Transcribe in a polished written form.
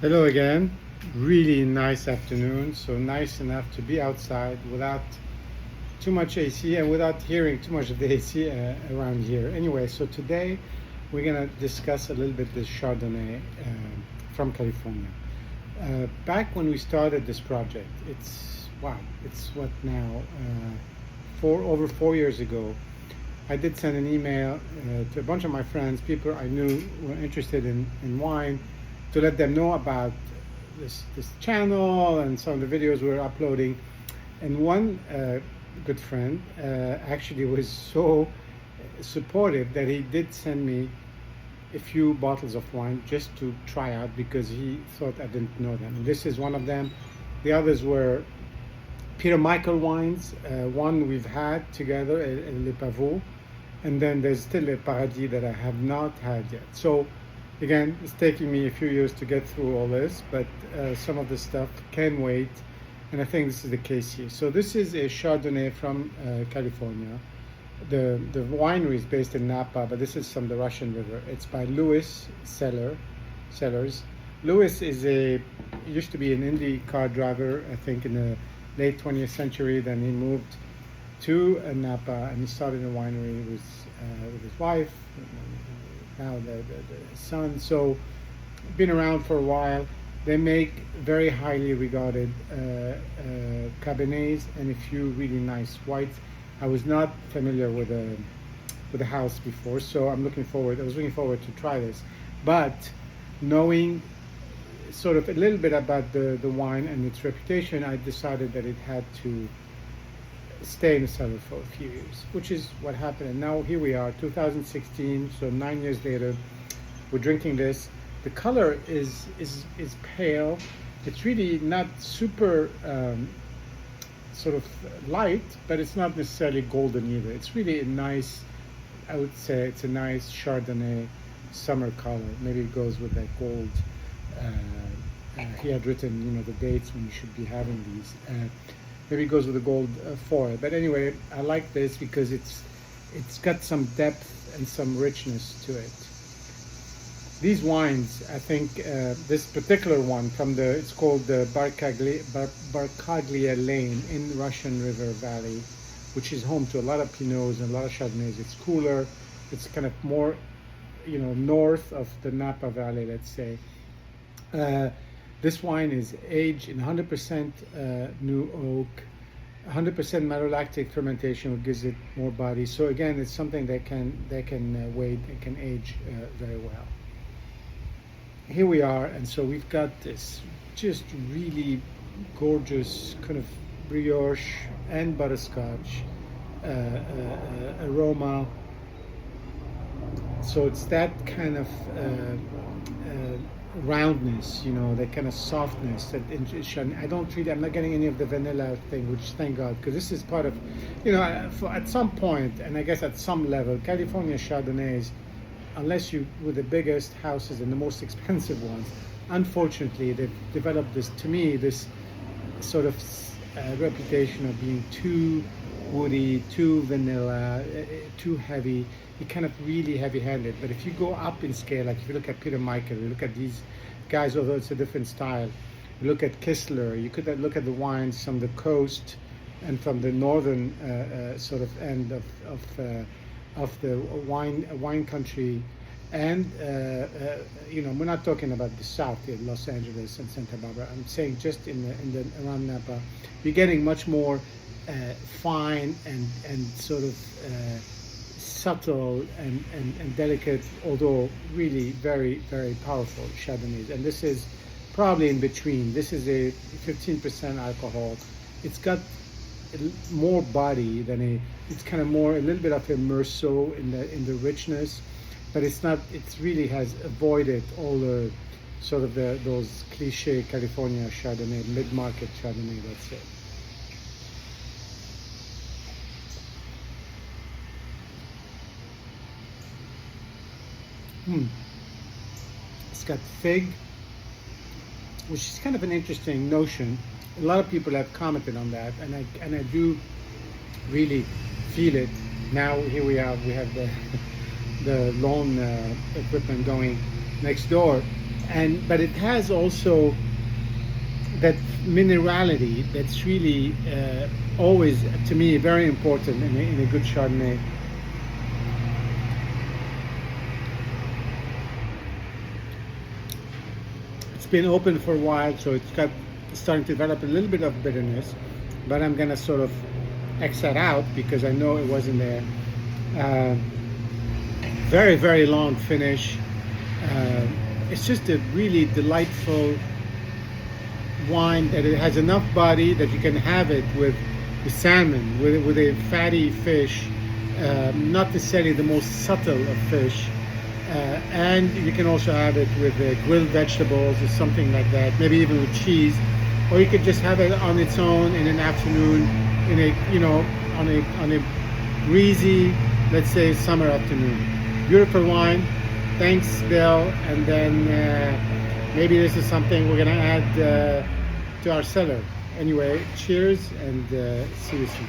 Hello again. Really nice afternoon. So nice enough to be outside without too much AC and without hearing too much of the AC around here. Anyway, so today we're going to discuss a little bit this Chardonnay from California. Back when we started this project, it's what now? Over 4 years ago, I did send an email to a bunch of my friends, people I knew were interested in wine, to let them know about this channel and some of the videos we were uploading. And one good friend actually was so supportive that he did send me a few bottles of wine just to try out because he thought I didn't know them. This is one of them. The others were Peter Michael wines. One we've had together, Le Pavot, and then there's still a Paradis that I have not had yet. So again, it's taking me a few years to get through all this, but some of the stuff can wait, and I think this is the case here. So this is a Chardonnay from California. The winery is based in Napa, but this is from the Russian River. It's by Cellars. Louis used to be an Indy car driver, I think in the late 20th century. Then he moved to Napa and he started a winery with his wife, now the son. So been around for a while. They make very highly regarded Cabernets and a few really nice whites. I was not familiar with the house before, so I was looking forward to try this. But knowing sort of a little bit about the wine and its reputation, I decided that it had to stay in the cellar for a few years, which is what happened. And now here we are, 2016, so 9 years later, we're drinking this. The color is pale. It's really not super sort of light, but it's not necessarily golden either. It's really a nice, I would say it's a nice Chardonnay summer color. Maybe it goes with that gold. He had written, the dates when you should be having these. Maybe it goes with the gold foil. But anyway, I like this because it's got some depth and some richness to it. These wines, I think, this particular one it's called the Barcaglia Lane in Russian River Valley, which is home to a lot of Pinots and a lot of Chardonnays. It's cooler. It's kind of more, north of the Napa Valley, let's say. This wine is aged in 100% new oak, 100% malolactic fermentation, which gives it more body. So again, it's something that can wait and can age very well. Here we are, and so we've got this just really gorgeous kind of brioche and butterscotch aroma. So it's that kind of roundness, that kind of softness. I'm not getting any of the vanilla thing, which thank God, because this is part of, at some point, and I guess at some level, California Chardonnays, unless you with the biggest houses and the most expensive ones, unfortunately, they've developed this sort of reputation of being too woody, too vanilla, too heavy. You're kind of really heavy-handed. But if you go up in scale, like if you look at Peter Michael, you look at these guys, although it's a different style, you look at Kistler, you could look at the wines from the coast and from the northern sort of end of the wine country, and we're not talking about the south here, Los Angeles and Santa Barbara. I'm saying just in the around Napa, you're getting much more fine and sort of subtle and delicate, although really very, very powerful Chardonnays. And this is probably in between. This is a 15% alcohol. It's got more body than it's kind of more a little bit of a Merceau in the richness, but it's not. It really has avoided all the sort of those cliche California Chardonnay, mid-market Chardonnay, let's say. It's got fig, which is kind of an interesting notion. A lot of people have commented on that, and I do really feel it. Now here we have the lawn equipment going next door, but it has also that minerality that's really always, to me, very important in a good Chardonnay. It's been open for a while, so it's starting to develop a little bit of bitterness, but I'm gonna sort of X that out because I know it wasn't there. Very, very long finish. It's just a really delightful wine that it has enough body that you can have it with salmon, with a fatty fish, not necessarily the most subtle of fish. And you can also have it with grilled vegetables or something like that, maybe even with cheese, or you could just have it on its own in an afternoon, in a on a breezy, let's say, summer afternoon. Beautiful wine. Thanks, Bill. And then maybe this is something we're gonna add to our cellar. Anyway, cheers and see you soon.